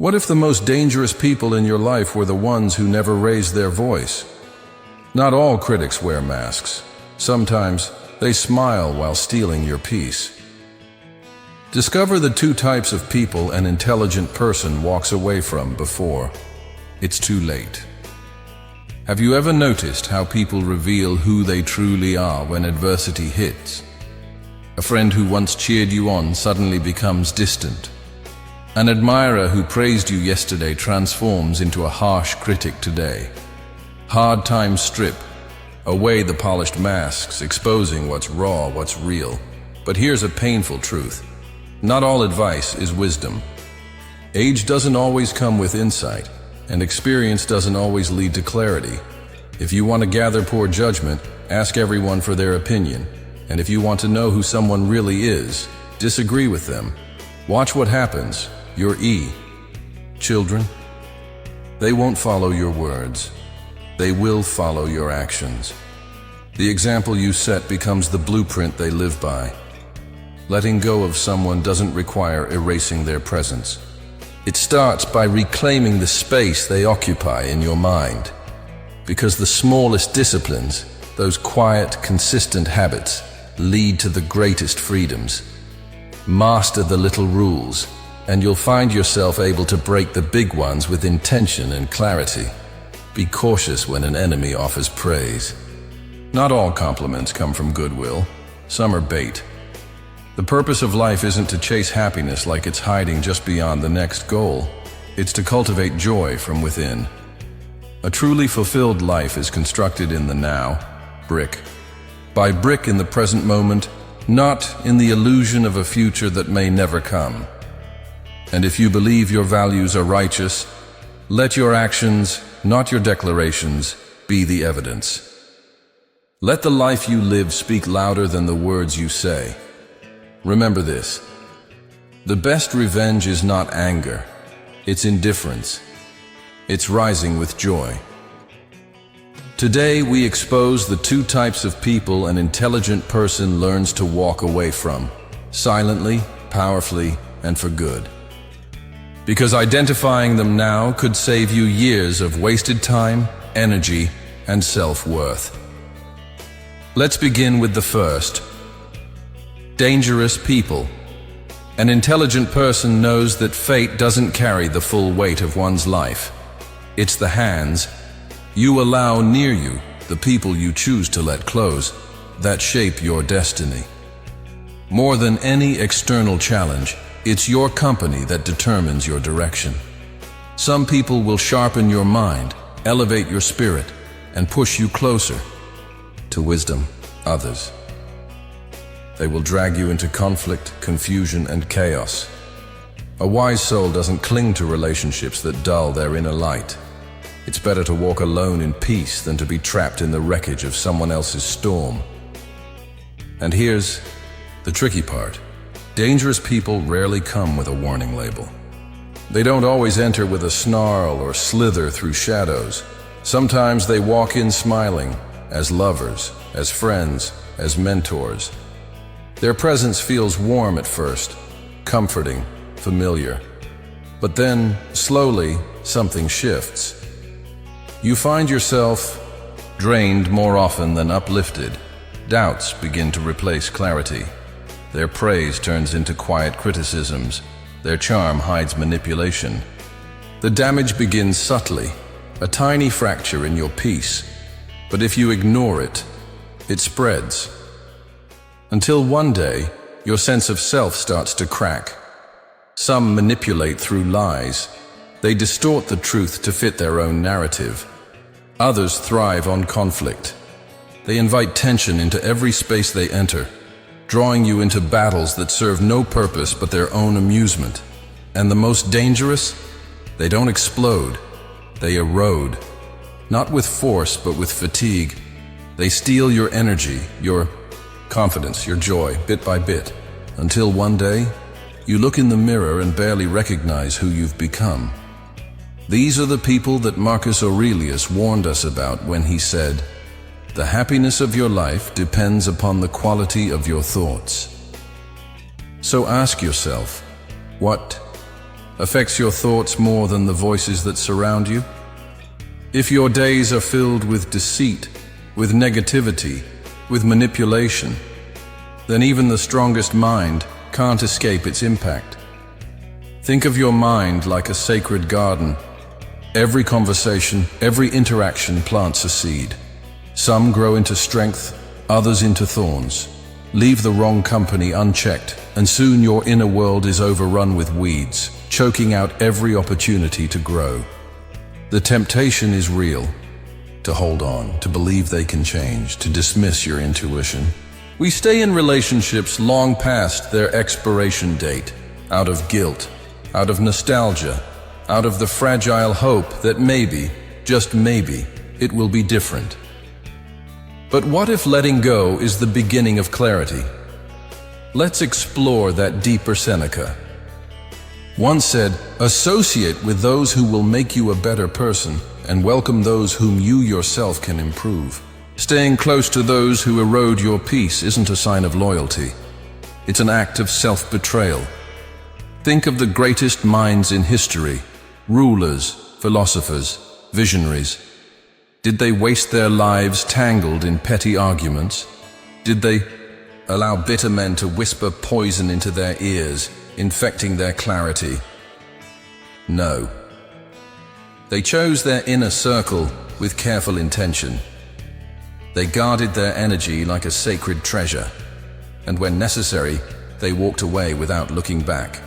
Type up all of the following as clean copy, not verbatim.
What if the most dangerous people in your life were the ones who never raised their voice? Not all critics wear masks. Sometimes they smile while stealing your peace. Discover the two types of people an intelligent person walks away from before it's too late. Have you ever noticed how people reveal who they truly are when adversity hits? A friend who once cheered you on suddenly becomes distant. An admirer who praised you yesterday transforms into a harsh critic today. Hard times strip away the polished masks, exposing what's raw, what's real. But here's a painful truth. Not all advice is wisdom. Age doesn't always come with insight, and experience doesn't always lead to clarity. If you want to gather poor judgment, ask everyone for their opinion. And if you want to know who someone really is, disagree with them. Watch what happens. Your children, they won't follow your words. They will follow your actions. The example you set becomes the blueprint they live by. Letting go of someone doesn't require erasing their presence. It starts by reclaiming the space they occupy in your mind. Because the smallest disciplines, those quiet, consistent habits, lead to the greatest freedoms. Master the little rules, and you'll find yourself able to break the big ones with intention and clarity. Be cautious when an enemy offers praise. Not all compliments come from goodwill. Some are bait. The purpose of life isn't to chase happiness like it's hiding just beyond the next goal. It's to cultivate joy from within. A truly fulfilled life is constructed in the now, brick by brick in the present moment, not in the illusion of a future that may never come. And if you believe your values are righteous, let your actions, not your declarations, be the evidence. Let the life you live speak louder than the words you say. Remember this: the best revenge is not anger, it's indifference. It's rising with joy. Today we expose the two types of people an intelligent person learns to walk away from, silently, powerfully, and for good. Because identifying them now could save you years of wasted time, energy, and self-worth. Let's begin with the first. Dangerous people. An intelligent person knows that fate doesn't carry the full weight of one's life. It's the hands you allow near you, the people you choose to let close, that shape your destiny. More than any external challenge, it's your company that determines your direction. Some people will sharpen your mind, elevate your spirit, and push you closer to wisdom. Others, they will drag you into conflict, confusion, and chaos. A wise soul doesn't cling to relationships that dull their inner light. It's better to walk alone in peace than to be trapped in the wreckage of someone else's storm. And here's the tricky part. Dangerous people rarely come with a warning label. They don't always enter with a snarl or slither through shadows. Sometimes they walk in smiling, as lovers, as friends, as mentors. Their presence feels warm at first, comforting, familiar. But then, slowly, something shifts. You find yourself drained more often than uplifted. Doubts begin to replace clarity. Their praise turns into quiet criticisms. Their charm hides manipulation. The damage begins subtly, a tiny fracture in your peace. But if you ignore it, it spreads. Until one day, your sense of self starts to crack. Some manipulate through lies. They distort the truth to fit their own narrative. Others thrive on conflict. They invite tension into every space they enter, drawing you into battles that serve no purpose but their own amusement. And the most dangerous? They don't explode. They erode. Not with force, but with fatigue. They steal your energy, your confidence, your joy, bit by bit, until one day, you look in the mirror and barely recognize who you've become. These are the people that Marcus Aurelius warned us about when he said, "The happiness of your life depends upon the quality of your thoughts." So ask yourself, what affects your thoughts more than the voices that surround you? If your days are filled with deceit, with negativity, with manipulation, then even the strongest mind can't escape its impact. Think of your mind like a sacred garden. Every conversation, every interaction plants a seed. Some grow into strength, others into thorns. Leave the wrong company unchecked, and soon your inner world is overrun with weeds, choking out every opportunity to grow. The temptation is real, to hold on, to believe they can change, to dismiss your intuition. We stay in relationships long past their expiration date, out of guilt, out of nostalgia, out of the fragile hope that maybe, just maybe, it will be different. But what if letting go is the beginning of clarity? Let's explore that deeper Seneca. Once said, associate with those who will make you a better person and welcome those whom you yourself can improve. Staying close to those who erode your peace isn't a sign of loyalty. It's an act of self-betrayal. Think of the greatest minds in history, rulers, philosophers, visionaries. Did they waste their lives tangled in petty arguments? Did they allow bitter men to whisper poison into their ears, infecting their clarity? No. They chose their inner circle with careful intention. They guarded their energy like a sacred treasure, and when necessary, they walked away without looking back.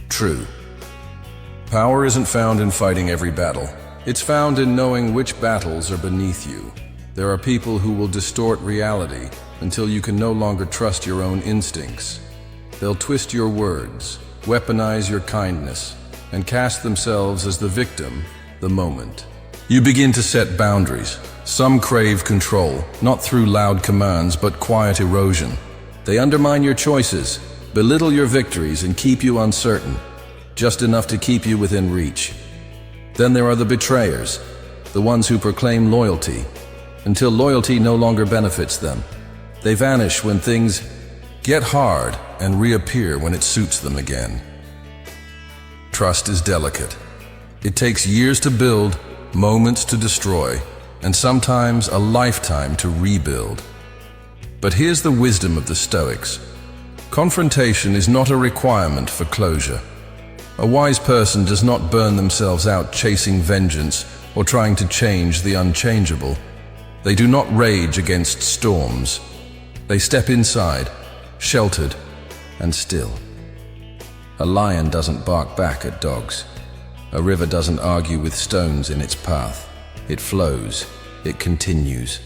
True. Power isn't found in fighting every battle. It's found in knowing which battles are beneath you. There are people who will distort reality until you can no longer trust your own instincts. They'll twist your words, weaponize your kindness, and cast themselves as the victim the moment. You begin to set boundaries. Some crave control, not through loud commands, but quiet erosion. They undermine your choices, belittle your victories, and keep you uncertain, just enough to keep you within reach. Then there are the betrayers, the ones who proclaim loyalty, until loyalty no longer benefits them. They vanish when things get hard and reappear when it suits them again. Trust is delicate. It takes years to build, moments to destroy, and sometimes a lifetime to rebuild. But here's the wisdom of the Stoics. Confrontation is not a requirement for closure. A wise person does not burn themselves out chasing vengeance or trying to change the unchangeable. They do not rage against storms. They step inside, sheltered and still. A lion doesn't bark back at dogs. A river doesn't argue with stones in its path. It flows, it continues.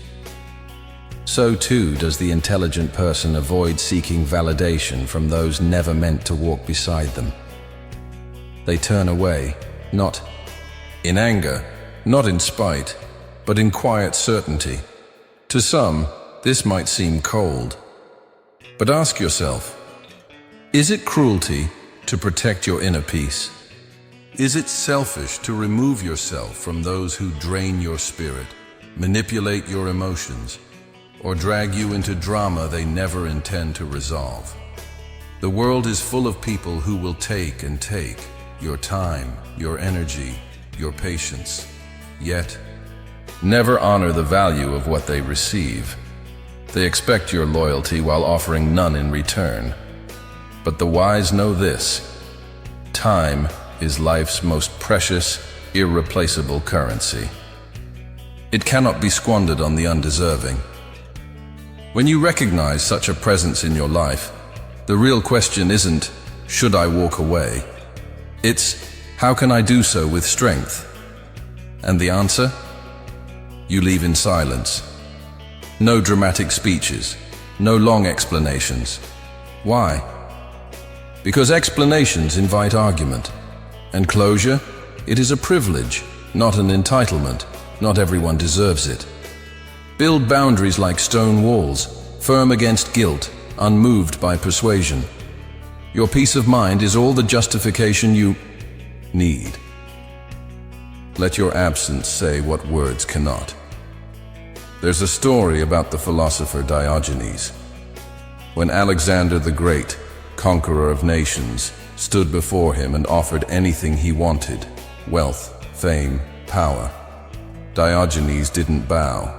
So too does the intelligent person avoid seeking validation from those never meant to walk beside them. They turn away, not in anger, not in spite, but in quiet certainty. To some, this might seem cold. But ask yourself, is it cruelty to protect your inner peace? Is it selfish to remove yourself from those who drain your spirit, manipulate your emotions, or drag you into drama they never intend to resolve? The world is full of people who will take and take your time, your energy, your patience, yet never honor the value of what they receive. They expect your loyalty while offering none in return. But the wise know this: time is life's most precious, irreplaceable currency. It cannot be squandered on the undeserving. When you recognize such a presence in your life, the real question isn't, should I walk away? It's, how can I do so with strength? And the answer? You leave in silence. No dramatic speeches, no long explanations. Why? Because explanations invite argument. And closure? It is a privilege, not an entitlement. Not everyone deserves it. Build boundaries like stone walls, firm against guilt, unmoved by persuasion. Your peace of mind is all the justification you need. Let your absence say what words cannot. There's a story about the philosopher Diogenes. When Alexander the Great conqueror of nations, stood before him and offered anything he wanted: wealth, fame, power. Diogenes didn't bow.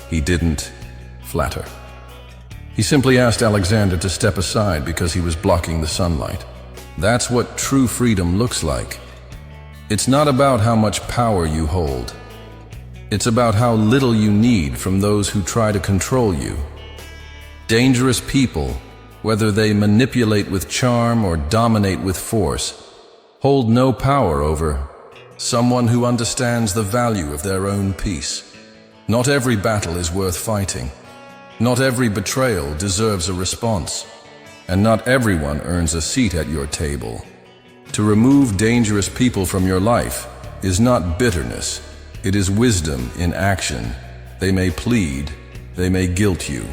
He didn't flatter. He simply asked Alexander to step aside because he was blocking the sunlight. That's what true freedom looks like. It's not about how much power you hold. It's about how little you need from those who try to control you. Dangerous people, whether they manipulate with charm or dominate with force, hold no power over someone who understands the value of their own peace. Not every battle is worth fighting. Not every betrayal deserves a response. And not everyone earns a seat at your table. To remove dangerous people from your life is not bitterness. It is wisdom in action. They may plead. They may guilt you.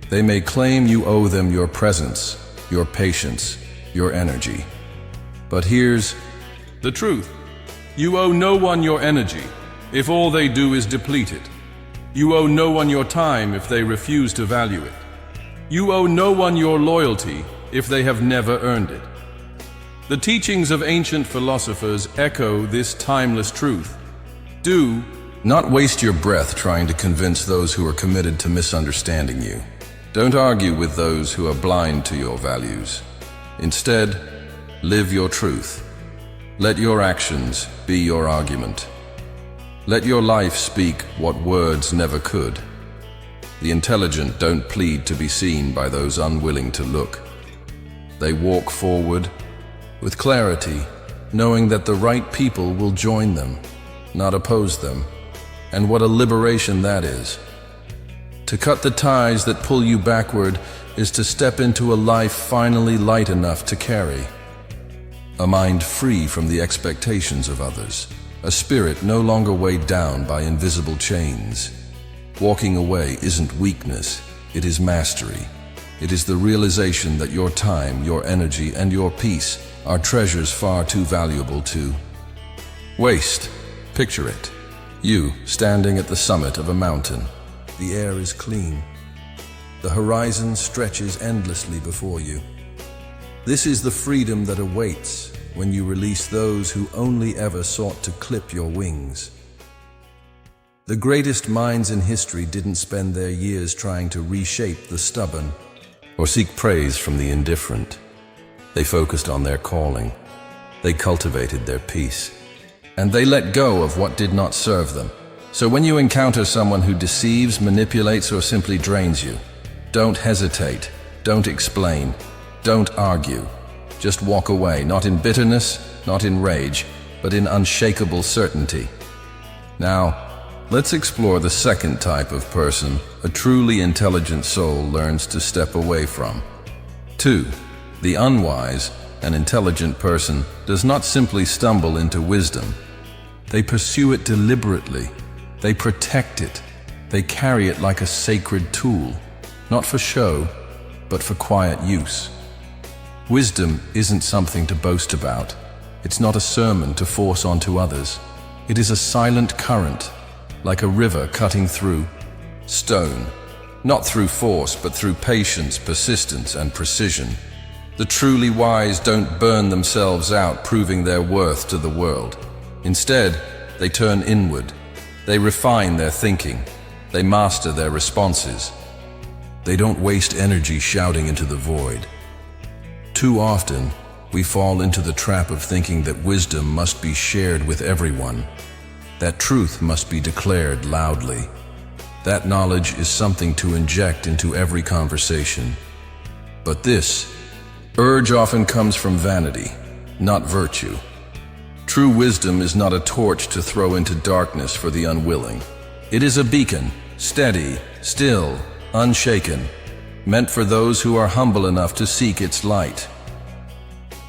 They may claim you owe them your presence, your patience, your energy. But here's the truth. You owe no one your energy if all they do is deplete it. You owe no one your time if they refuse to value it. You owe no one your loyalty if they have never earned it. The teachings of ancient philosophers echo this timeless truth. Do not waste your breath trying to convince those who are committed to misunderstanding you. Don't argue with those who are blind to your values. Instead, live your truth. Let your actions be your argument. Let your life speak what words never could. The intelligent don't plead to be seen by those unwilling to look. They walk forward with clarity, knowing that the right people will join them, not oppose them. And what a liberation that is. To cut the ties that pull you backward is to step into a life finally light enough to carry. A mind free from the expectations of others. A spirit no longer weighed down by invisible chains. Walking away isn't weakness, it is mastery. It is the realization that your time, your energy, and your peace are treasures far too valuable to waste. Picture it. You standing at the summit of a mountain. The air is clean. The horizon stretches endlessly before you. This is the freedom that awaits when you release those who only ever sought to clip your wings. The greatest minds in history didn't spend their years trying to reshape the stubborn or seek praise from the indifferent. They focused on their calling. They cultivated their peace. And they let go of what did not serve them. So when you encounter someone who deceives, manipulates, or simply drains you, don't hesitate, don't explain, don't argue. Just walk away, not in bitterness, not in rage, but in unshakable certainty. Now, let's explore the second type of person a truly intelligent soul learns to step away from. 2. The unwise and intelligent person does not simply stumble into wisdom. They pursue it deliberately. They protect it. They carry it like a sacred tool, not for show, but for quiet use. Wisdom isn't something to boast about. It's not a sermon to force onto others. It is a silent current, like a river cutting through stone, not through force, but through patience, persistence, and precision. The truly wise don't burn themselves out proving their worth to the world. Instead, they turn inward. They refine their thinking. They master their responses. They don't waste energy shouting into the void. Too often, we fall into the trap of thinking that wisdom must be shared with everyone, that truth must be declared loudly. That knowledge is something to inject into every conversation. But this urge often comes from vanity, not virtue. True wisdom is not a torch to throw into darkness for the unwilling. It is a beacon, steady, still, unshaken, meant for those who are humble enough to seek its light.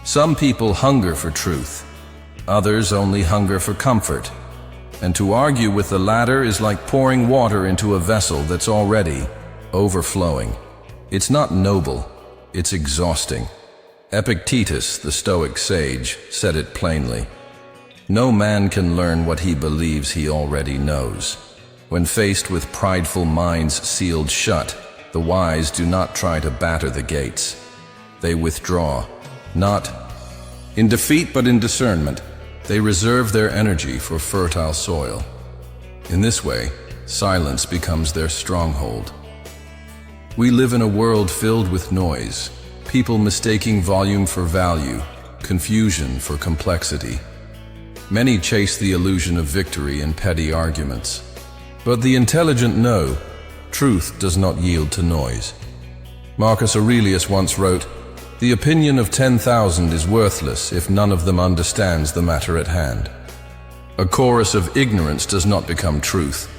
Some people hunger for truth. Others only hunger for comfort. And to argue with the latter is like pouring water into a vessel that's already overflowing. It's not noble, it's exhausting. Epictetus, the Stoic sage, said it plainly. No man can learn what he believes he already knows. When faced with prideful minds sealed shut, the wise do not try to batter the gates. they withdraw, not in defeat but in discernment. They reserve their energy for fertile soil. In this way, silence becomes their stronghold. We live in a world filled with noise, people mistaking volume for value, confusion for complexity. Many chase the illusion of victory in petty arguments. But the intelligent know, truth does not yield to noise. Marcus Aurelius once wrote, "The opinion of 10,000 is worthless if none of them understands the matter at hand." A chorus of ignorance does not become truth,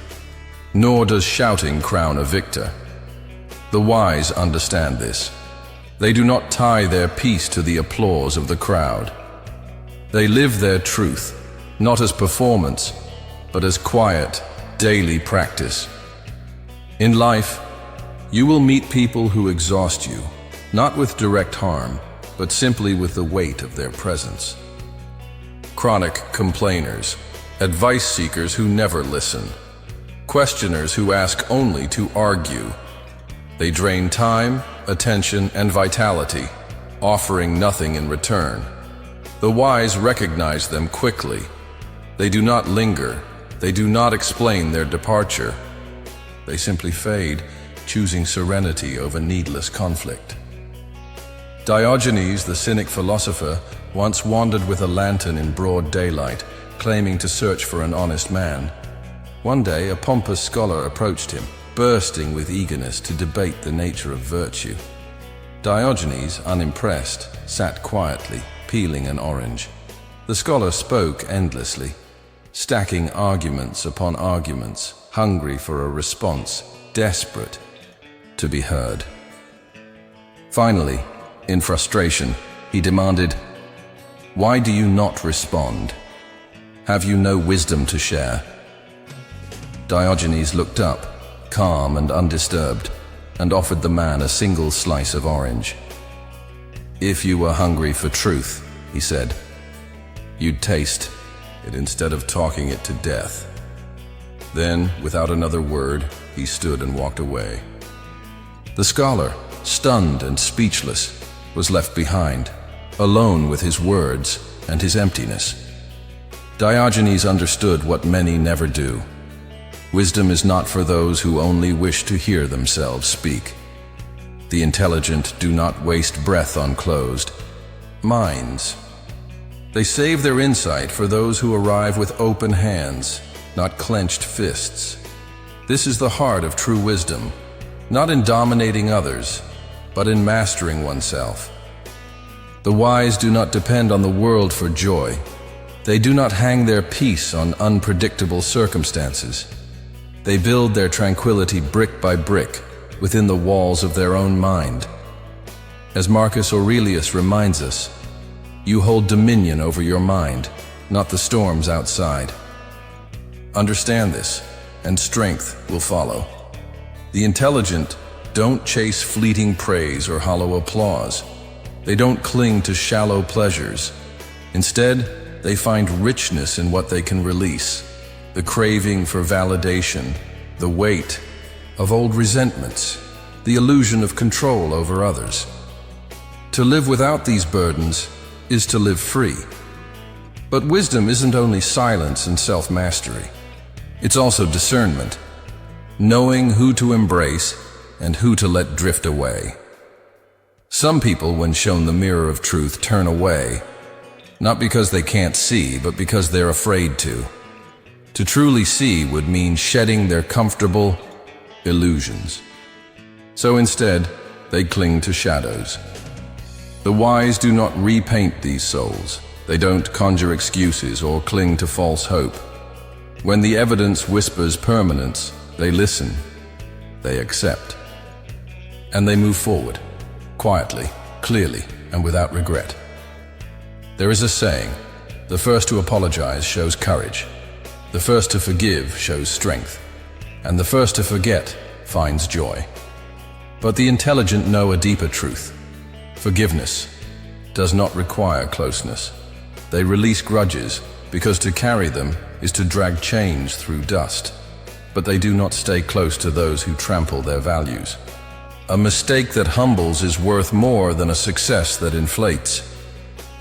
nor does shouting crown a victor. The wise understand this. They do not tie their peace to the applause of the crowd. They live their truth, not as performance, but as quiet, daily practice. In life, you will meet people who exhaust you, not with direct harm, but simply with the weight of their presence. Chronic complainers, advice seekers who never listen, questioners who ask only to argue. They drain time, attention, and vitality, offering nothing in return. The wise recognize them quickly. They do not linger. They do not explain their departure. They simply fade, choosing serenity over needless conflict. Diogenes, the cynic philosopher, once wandered with a lantern in broad daylight, claiming to search for an honest man. One day, a pompous scholar approached him, bursting with eagerness to debate the nature of virtue. Diogenes, unimpressed, sat quietly, peeling an orange. The scholar spoke endlessly, stacking arguments upon arguments, hungry for a response, desperate to be heard. Finally, in frustration, he demanded, "Why do you not respond? Have you no wisdom to share?" Diogenes looked up, calm and undisturbed, and offered the man a single slice of orange. "If you were hungry for truth," he said, "you'd taste it instead of talking it to death." Then, without another word, he stood and walked away. The scholar, stunned and speechless, was left behind, alone with his words and his emptiness. Diogenes understood what many never do. Wisdom is not for those who only wish to hear themselves speak. The intelligent do not waste breath on closed minds. They save their insight for those who arrive with open hands, not clenched fists. This is the heart of true wisdom, not in dominating others, but in mastering oneself. The wise do not depend on the world for joy. They do not hang their peace on unpredictable circumstances. They build their tranquility brick by brick within the walls of their own mind. As Marcus Aurelius reminds us, you hold dominion over your mind, not the storms outside. Understand this, and strength will follow. The intelligent don't chase fleeting praise or hollow applause. They don't cling to shallow pleasures. Instead, they find richness in what they can release. The craving for validation, the weight of old resentments, the illusion of control over others. To live without these burdens is to live free. But wisdom isn't only silence and self-mastery. It's also discernment, knowing who to embrace and who to let drift away. Some people, when shown the mirror of truth, turn away, not because they can't see, but because they're afraid to. To truly see would mean shedding their comfortable illusions. So instead, they cling to shadows. The wise do not repaint these souls. They don't conjure excuses or cling to false hope. When the evidence whispers permanence, they listen, they accept, and they move forward, quietly, clearly, and without regret. There is a saying, the first to apologize shows courage. The first to forgive shows strength, and the first to forget finds joy. But the intelligent know a deeper truth. Forgiveness does not require closeness. They release grudges because to carry them is to drag chains through dust. But they do not stay close to those who trample their values. A mistake that humbles is worth more than a success that inflates.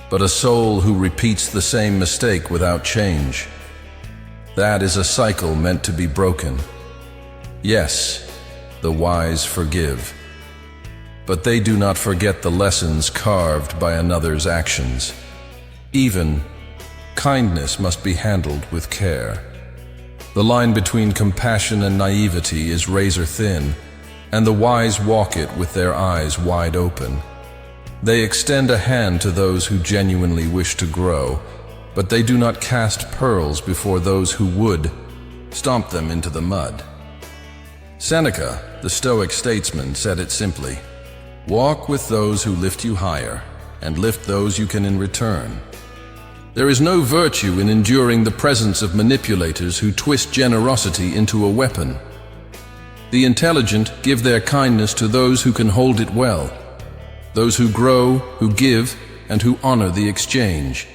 But a soul who repeats the same mistake without change, that is a cycle meant to be broken. Yes, the wise forgive, but they do not forget the lessons carved by another's actions. Even kindness must be handled with care. The line between compassion and naivety is razor thin, and the wise walk it with their eyes wide open. They extend a hand to those who genuinely wish to grow, but they do not cast pearls before those who would stomp them into the mud. Seneca, the Stoic statesman, said it simply: "Walk with those who lift you higher, and lift those you can in return." There is no virtue in enduring the presence of manipulators who twist generosity into a weapon. The intelligent give their kindness to those who can hold it well, those who grow, who give, and who honor the exchange.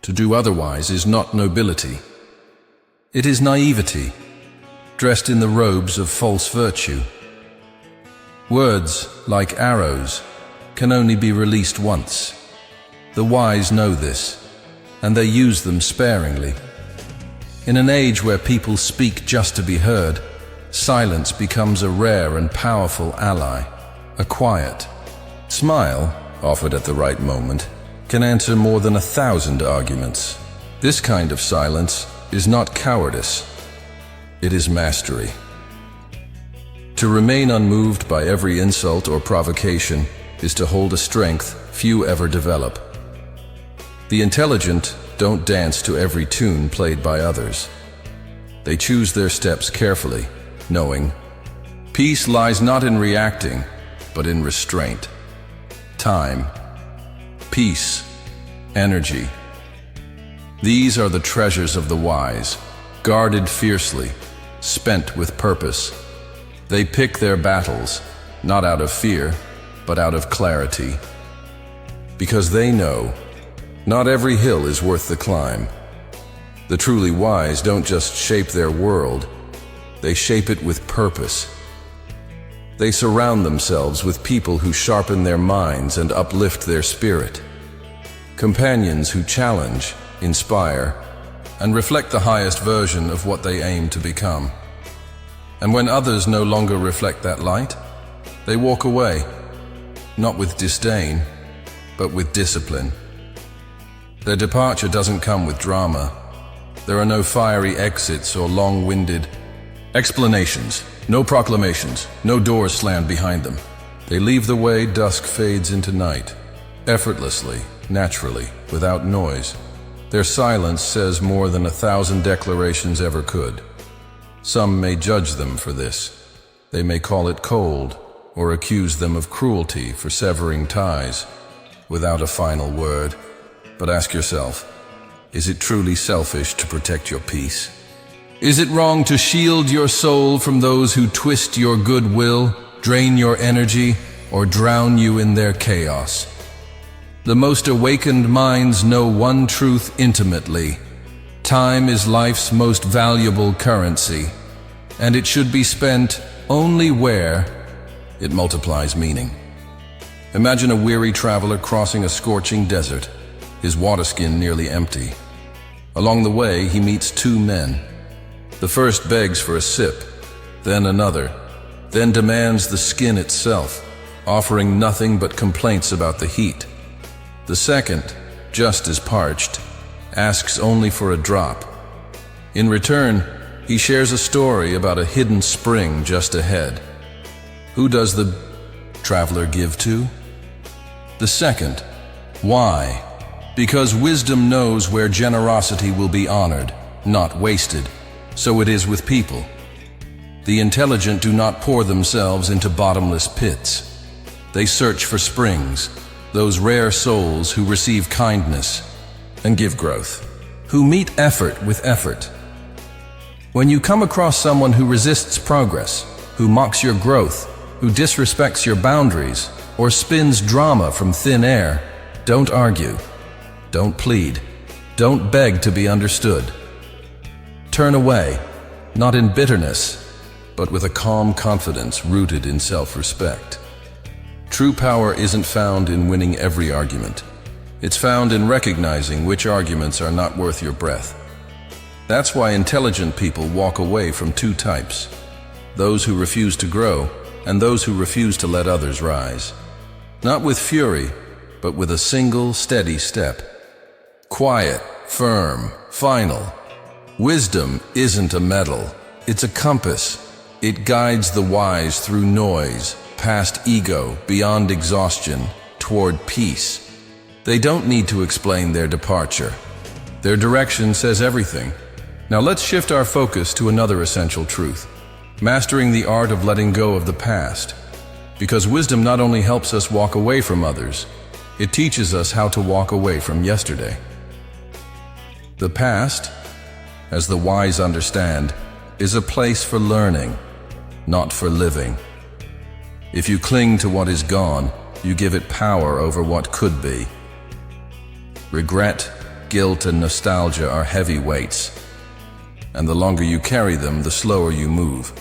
To do otherwise is not nobility. It is naivety, dressed in the robes of false virtue. Words, like arrows, can only be released once. The wise know this, and they use them sparingly. In an age where people speak just to be heard, silence becomes a rare and powerful ally. A quiet smile, offered at the right moment, can answer more than 1,000 arguments. This kind of silence is not cowardice, it is mastery. To remain unmoved by every insult or provocation is to hold a strength few ever develop. The intelligent don't dance to every tune played by others. They choose their steps carefully, knowing peace lies not in reacting, but in restraint. Time, peace, energy. These are the treasures of the wise, guarded fiercely, spent with purpose. They pick their battles, not out of fear, but out of clarity. Because they know, not every hill is worth the climb. The truly wise don't just shape their world, they shape it with purpose. They surround themselves with people who sharpen their minds and uplift their spirit. Companions who challenge, inspire, and reflect the highest version of what they aim to become. And when others no longer reflect that light, they walk away, not with disdain, but with discipline. Their departure doesn't come with drama. There are no fiery exits or long-winded explanations, no proclamations, no doors slammed behind them. They leave the way dusk fades into night, effortlessly, naturally, without noise. Their silence says more than 1,000 declarations ever could. Some may judge them for this. They may call it cold, or accuse them of cruelty for severing ties without a final word. But ask yourself, is it truly selfish to protect your peace? Is it wrong to shield your soul from those who twist your goodwill, drain your energy, or drown you in their chaos? The most awakened minds know one truth intimately. Time is life's most valuable currency, and it should be spent only where it multiplies meaning. Imagine a weary traveler crossing a scorching desert, his water skin nearly empty. Along the way, he meets two men. The first begs for a sip, then another, then demands the skin itself, offering nothing but complaints about the heat. The second, just as parched, asks only for a drop. In return, he shares a story about a hidden spring just ahead. Who does the traveler give to? The second. Why? Because wisdom knows where generosity will be honored, not wasted. So it is with people. The intelligent do not pour themselves into bottomless pits. They search for springs, those rare souls who receive kindness and give growth, who meet effort with effort. When you come across someone who resists progress, who mocks your growth, who disrespects your boundaries, or spins drama from thin air, don't argue, don't plead, don't beg to be understood. Turn away, not in bitterness, but with a calm confidence rooted in self-respect. True power isn't found in winning every argument. It's found in recognizing which arguments are not worth your breath. That's why intelligent people walk away from two types: those who refuse to grow and those who refuse to let others rise. Not with fury, but with a single, steady step. Quiet, firm, final. Wisdom isn't a medal, it's a compass. It guides the wise through noise, past ego, beyond exhaustion, toward peace. They don't need to explain their departure. Their direction says everything. Now let's shift our focus to another essential truth: mastering the art of letting go of the past. Because wisdom not only helps us walk away from others, it teaches us how to walk away from yesterday. The past, as the wise understand, is a place for learning, not for living. If you cling to what is gone, you give it power over what could be. Regret, guilt, and nostalgia are heavy weights, and the longer you carry them, the slower you move.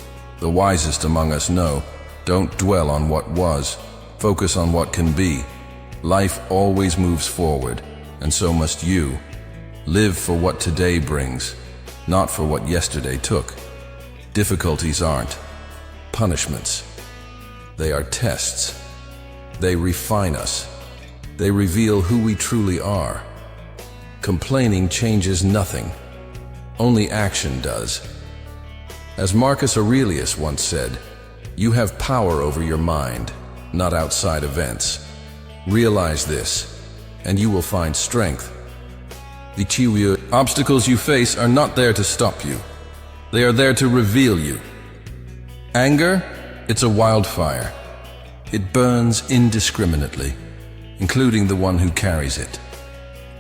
The wisest among us know, don't dwell on what was, focus on what can be. Life always moves forward, and so must you. Live for what today brings, not for what yesterday took. Difficulties aren't punishments. They are tests. They refine us. They reveal who we truly are. Complaining changes nothing. Only action does. As Marcus Aurelius once said, you have power over your mind, not outside events. Realize this, and you will find strength. The obstacles you face are not there to stop you. They are there to reveal you. Anger, it's a wildfire. It burns indiscriminately, including the one who carries it.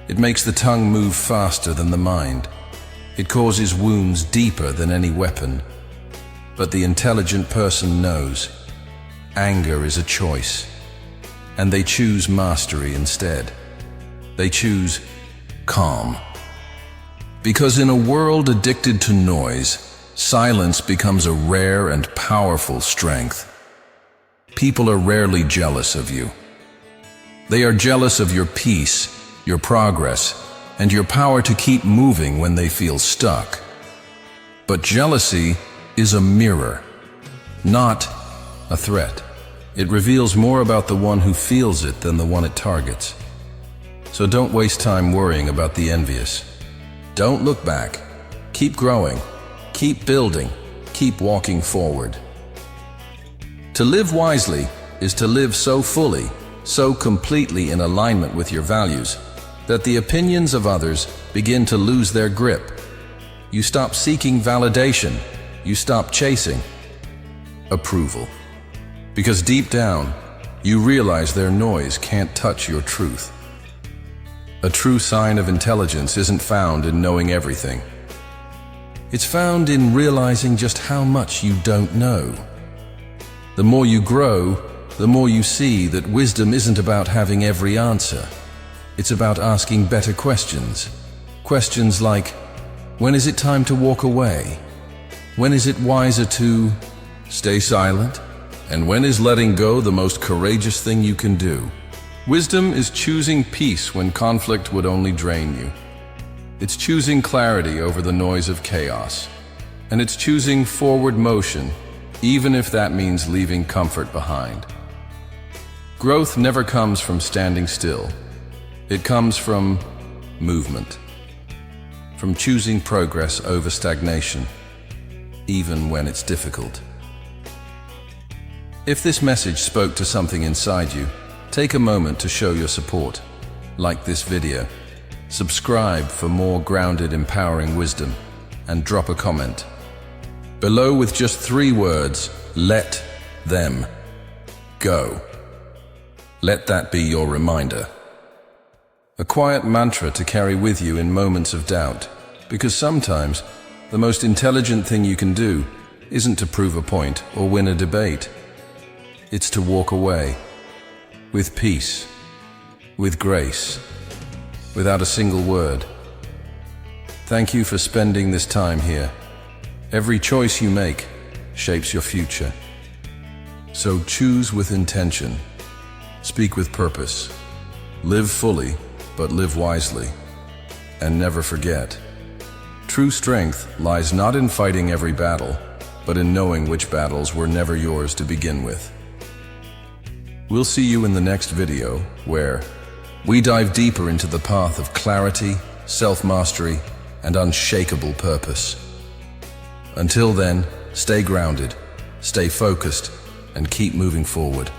It makes the tongue move faster than the mind. It causes wounds deeper than any weapon. But the intelligent person knows anger is a choice, and they choose mastery instead. They choose calm. Because in a world addicted to noise, silence becomes a rare and powerful strength. People are rarely jealous of you. They are jealous of your peace, your progress, and your power to keep moving when they feel stuck. But jealousy is a mirror, not a threat. It reveals more about the one who feels it than the one it targets. So don't waste time worrying about the envious. Don't look back. Keep growing. Keep building. Keep walking forward. To live wisely is to live so fully, so completely in alignment with your values, that the opinions of others begin to lose their grip. You stop seeking validation. You stop chasing approval. Because deep down, you realize their noise can't touch your truth. A true sign of intelligence isn't found in knowing everything. It's found in realizing just how much you don't know. The more you grow, the more you see that wisdom isn't about having every answer. It's about asking better questions. Questions like, when is it time to walk away? When is it wiser to stay silent? And when is letting go the most courageous thing you can do? Wisdom is choosing peace when conflict would only drain you. It's choosing clarity over the noise of chaos. And it's choosing forward motion, even if that means leaving comfort behind. Growth never comes from standing still. It comes from movement, from choosing progress over stagnation, even when it's difficult. If this message spoke to something inside you, take a moment to show your support. Like this video, subscribe for more grounded, empowering wisdom, and drop a comment below with just 3 words: let them go. Let that be your reminder. A quiet mantra to carry with you in moments of doubt, because sometimes the most intelligent thing you can do isn't to prove a point or win a debate. It's to walk away with peace, with grace, without a single word. Thank you for spending this time here. Every choice you make, shapes your future. So choose with intention, speak with purpose, live fully, but live wisely. And never forget, true strength lies not in fighting every battle, but in knowing which battles were never yours to begin with. We'll see you in the next video, where we dive deeper into the path of clarity, self-mastery, and unshakable purpose. Until then, stay grounded, stay focused, and keep moving forward.